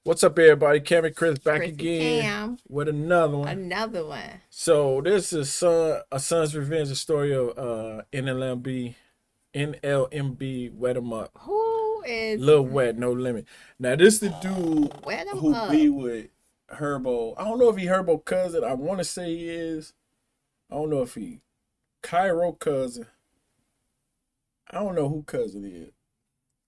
What's up, everybody? Cam and Chris back Chrissy again Cam. with another one. Another one. So this is a son's revenge, the story of Nlmb Wetemup, Who is Lil Wet, no limit. Now this the dude Wet 'em who up? be with Herbo. I don't know if he Herbo cousin. I want to say he is. I don't know if he Cairo cousin. I don't know who cousin he is.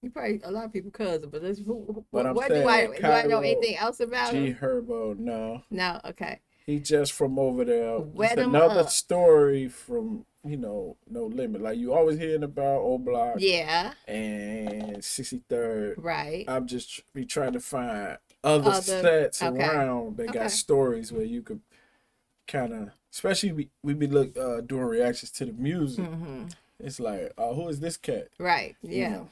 You probably a lot of people cousin, but this But I'm what saying do I know Cairo anything else about G him? Herbo. No. No, okay. He just from over there. Wet Just 'em another up. story from, No Limit. Like you always hearing about O Block Yeah, and 63rd. right. I'm just be trying to find other Other sets okay. around that got Okay. stories where you could kind of, especially we be doing reactions to the music. Mm-hmm. It's like, who is this cat? Right. You Yeah. know,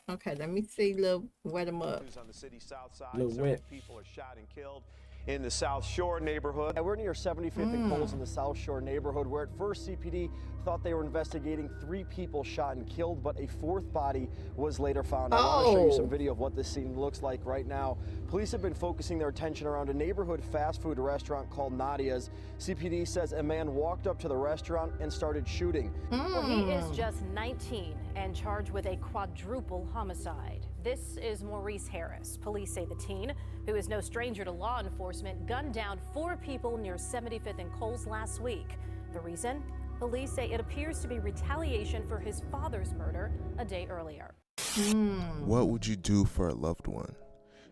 Okay, let me see little Wet 'em up. On the city's south side, Lil several Wet. people are shot and killed in the South Shore neighborhood. We're near 75th and Coles in the South Shore neighborhood, where at first CPD thought they were investigating 3 people shot and killed, but a 4th body was later found. I want to show you some video of what this scene looks like right now. Police have been focusing their attention around a neighborhood fast food restaurant called Nadia's. CPD says a man walked up to the restaurant and started shooting. Well, he is just 19 and charged with a quadruple homicide. This is Maurice Harris. Police say the teen, who is no stranger to law enforcement, gunned down 4 people near 75th and Coles last week. The reason? Police say it appears to be retaliation for his father's murder a day earlier. What would you do for a loved one?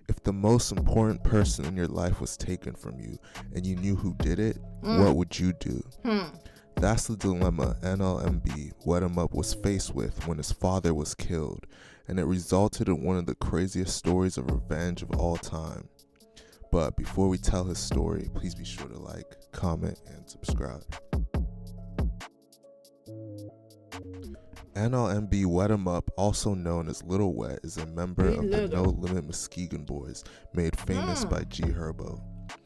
If the most important person in your life was taken from you and you knew who did it, what would you do? That's the dilemma Nlmb Wetemup was faced with when his father was killed, and it resulted in one of the craziest stories of revenge of all time. But before we tell his story, please be sure to like, comment, and subscribe. Nlmb Wetemup, also known as Little Wet, is a member of the No Limit Muskegon Boys, made famous by G Herbo.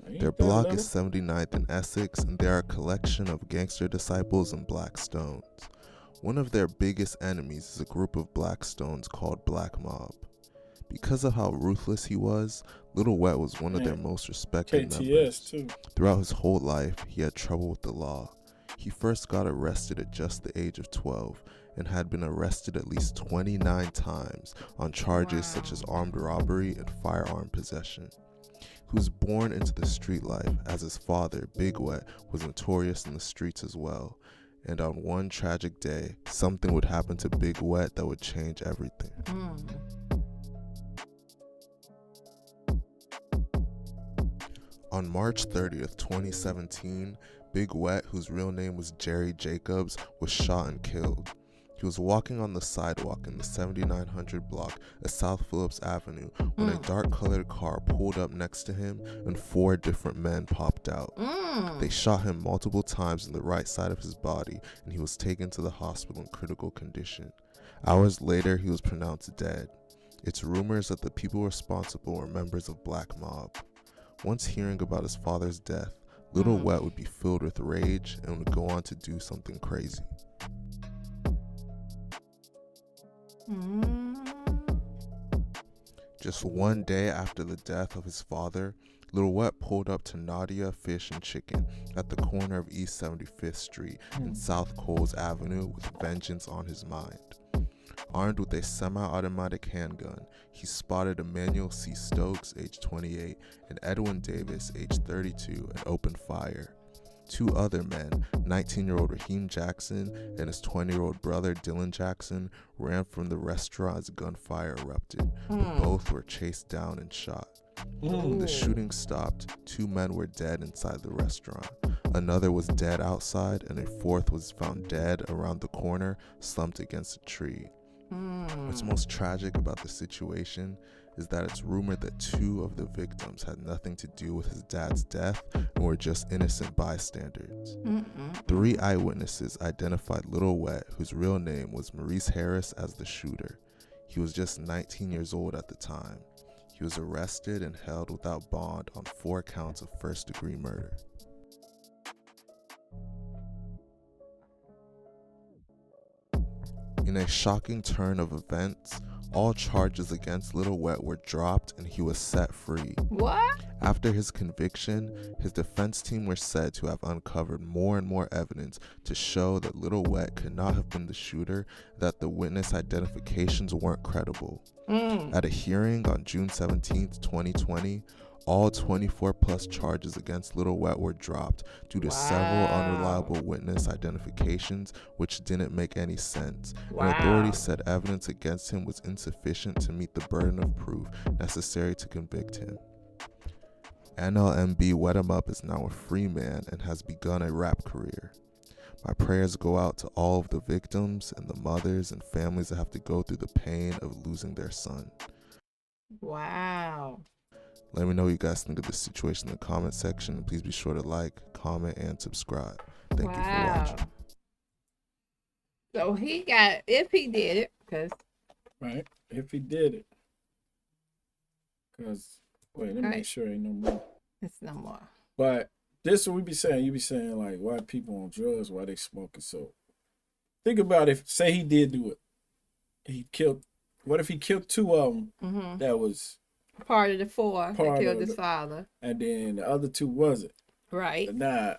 Their block is 79th and Essex, and they are a collection of gangster disciples and Black Stones. One of their biggest enemies is a group of Black Stones called Black Mob. Because of how ruthless he was, Little Wet was one of their most respected members. too. Throughout his whole life, he had trouble with the law. He first got arrested at just the age of 12 and had been arrested at least 29 times on charges such as armed robbery and firearm possession. He was born into the street life, as his father, Big Wet, was notorious in the streets as well. And on one tragic day, something would happen to Big Wet that would change everything. On March 30th, 2017, Big Wet, whose real name was Jerry Jacobs, was shot and killed. He was walking on the sidewalk in the 7900 block of South Phillips Avenue when a dark-colored car pulled up next to him and 4 different men popped out. They shot him multiple times in the right side of his body, and he was taken to the hospital in critical condition. Hours later, he was pronounced dead. It's rumors that the people responsible were members of Black Mob. Once hearing about his father's death, Little Wet would be filled with rage and would go on to do something crazy. Just one day after the death of his father, Lil Wet pulled up to Nadia Fish and Chicken at the corner of East 75th Street and South Coles Avenue with vengeance on his mind. Armed with a semi-automatic handgun, he spotted Emmanuel C. Stokes, age 28, and Edwin Davis, age 32, and opened fire. 2 other men, 19-year-old Raheem Jackson and his 20-year-old brother Dylan Jackson, ran from the restaurant as gunfire erupted, but both were chased down and shot. When the shooting stopped, 2 men were dead inside the restaurant. Another was dead outside, and a 4th was found dead around the corner, slumped against a tree. What's most tragic about the situation is that it's rumored that 2 of the victims had nothing to do with his dad's death and were just innocent bystanders. 3 eyewitnesses identified Little Wet, whose real name was Maurice Harris, as the shooter. He was just 19 years old at the time. He was arrested and held without bond on 4 counts of first-degree murder. In a shocking turn of events, all charges against Little Wet were dropped and he was set free. What? After his conviction, his defense team were said to have uncovered more and more evidence to show that Little Wet could not have been the shooter, that the witness identifications weren't credible. At a hearing on June 17, 2020, all 24 plus charges against Little Wet were dropped due to several unreliable witness identifications which didn't make any sense. And authorities said evidence against him was insufficient to meet the burden of proof necessary to convict him. Nlmb Wetemup is now a free man and has begun a rap career. My prayers go out to all of the victims and the mothers and families that have to go through the pain of losing their son. Wow. Let me know what you guys think of this situation in the comment section. Please be sure to like, comment, and subscribe. Thank you for watching. So he got, if he did it, because. Right. If he did it. Because, wait, let me make sure ain't no more. It's no more. But this is what we be saying. You be saying, like, why people on drugs, why they smoking. So think about if, say he did do it. He killed, what if he killed two of them that was part of the four that killed his father. And then the other two wasn't. Right. Now,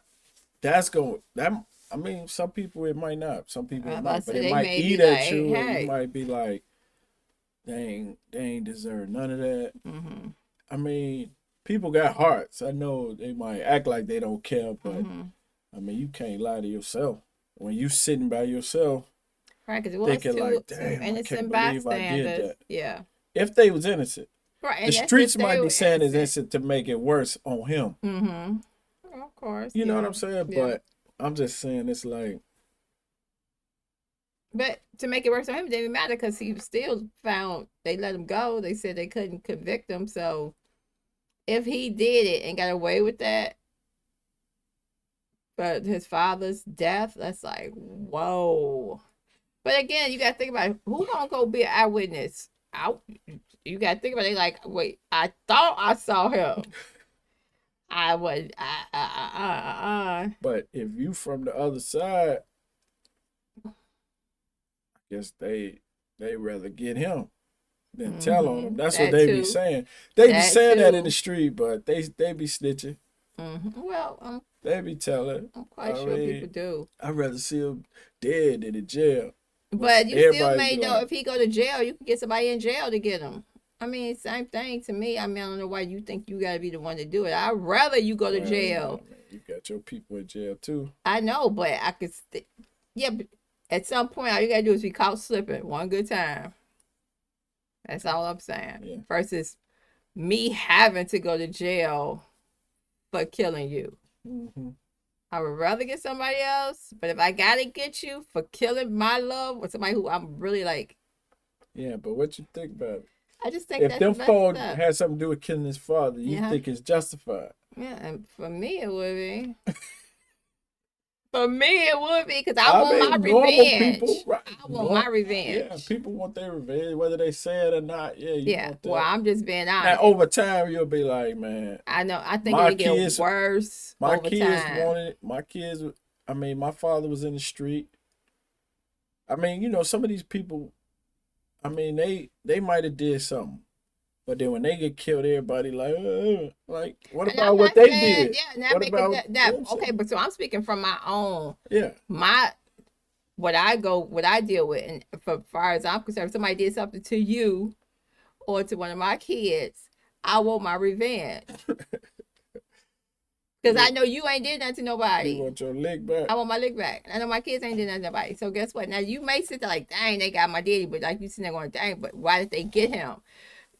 that's going, that, I mean, some people it might not. Some people it might. But it might may eat like, at you hey. and you might be like, they ain't deserve none of that. I mean, people got hearts. I know they might act like they don't care, but I mean, you can't lie to yourself. When you sitting by yourself, right, because it was thinking two like, damn, I can't believe I did that. Yeah. If they was innocent. Right. The streets might be saying it's innocent to make it worse on him. Of course. You know what I'm saying? Yeah. But I'm just saying it's like. But to make it worse on him, it didn't even matter because he was still found. They let him go. They said they couldn't convict him. So if he did it and got away with that, but his father's death, that's like, whoa. But again, you got to think about it. Who gonna go be an eyewitness? You got to think about it. Like, wait, I thought I saw him. I was, But if you from the other side, I guess they rather get him than tell on him. That's what they be saying. They be saying that in the street, but they be snitching. Well, they be telling. I'm quite sure people do. I'd rather see him dead than in jail. But you still may know if he go to jail, you can get somebody in jail to get him. I mean, same thing to me. I mean, I don't know why you think you got to be the one to do it. I'd rather you go to jail. You got your people in jail too. I know, but I could. Yeah, but at some point, all you got to do is be caught slipping one good time. That's all I'm saying. Yeah. Versus me having to go to jail for killing you. I would rather get somebody else, but if I gotta get you for killing my love or somebody who I'm really like. Yeah, but what you think about it? I just think if them folks had something to do with killing his father, you think it's justified? Yeah, and for me it would be. For me it would be because I want my revenge. People, right. I want my revenge. Yeah, people want their revenge, whether they say it or not. Yeah, you want that. Well, I'm just being honest. Now, over time, you'll be like, man. I know. I think it'll get worse. My over kids time. wanted it. My kids. I mean, my father was in the street. I mean, you know, some of these people. I mean, they might have did something, but then when they get killed, everybody like what about what they did? Yeah, what about that? Okay, but so I'm speaking from my own. Yeah. What I deal with, and for far as I'm concerned, if somebody did something to you or to one of my kids, I want my revenge. Because I know you ain't did nothing to nobody. You want your lick back? I want my lick back. I know my kids ain't did nothing to nobody. So guess what? Now you may sit there like, dang, they got my daddy, but like you sitting there going, dang, but why did they get him?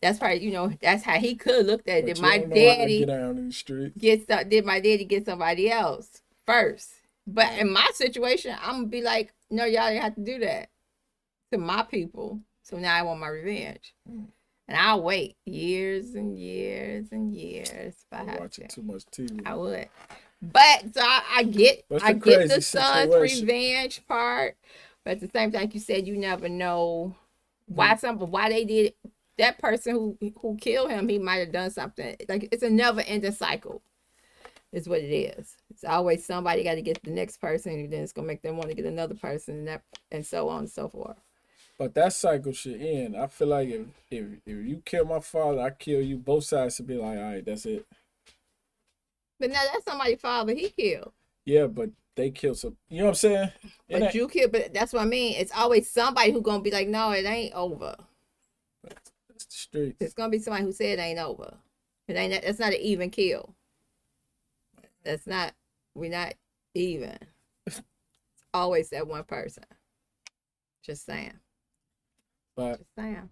That's probably, you know, that's how he could look at it. Did my daddy get out in the street? Did my daddy get somebody else first? But in my situation, I'm gonna be like, no, y'all didn't have to do that to my people. So now I want my revenge. And I'll wait years and years and years if I have watching too much TV. I would. But so I get the son's revenge part. But at the same time, like you said, you never know why they did it. That person who killed him, he might have done something. Like it's a never ending cycle. Is what it is. It's always somebody got to get the next person, and then it's gonna make them want to get another person, and so on and so forth. But that cycle should end. I feel like if you kill my father, I kill you. Both sides should be like, all right, that's it. But now that's somebody's father he killed. Yeah, but they killed some. You know what I'm saying? But you killed. But that's what I mean. It's always somebody who's gonna be like, no, it ain't over. It's the streets. It's gonna be somebody who said it ain't over. It ain't. That's not an even kill. That's not. We're not even. It's always that one person. Just saying. But just saying.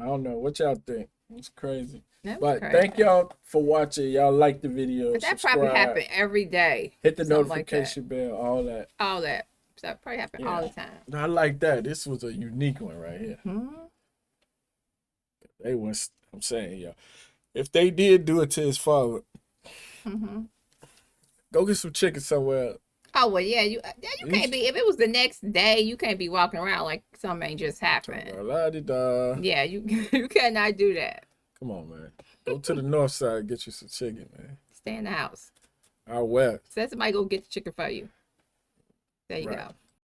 I don't know what y'all think. It's crazy. But crazy. Thank y'all for watching. Y'all like the video. But that probably happen every day. Hit the notification bell. All that. All that. So that probably happen all the time. I like that. This was a unique one right here. Mm-hmm. They was. I'm saying, y'all. If they did do it to his father, go get some chicken somewhere. Oh well, yeah. You can't be. If it was the next day, you can't be walking around like something ain't just happened. Yeah, you cannot do that. Come on, man. Go to the north side and get you some chicken, man. Stay in the house. Out west. So somebody go get the chicken for you. There you go.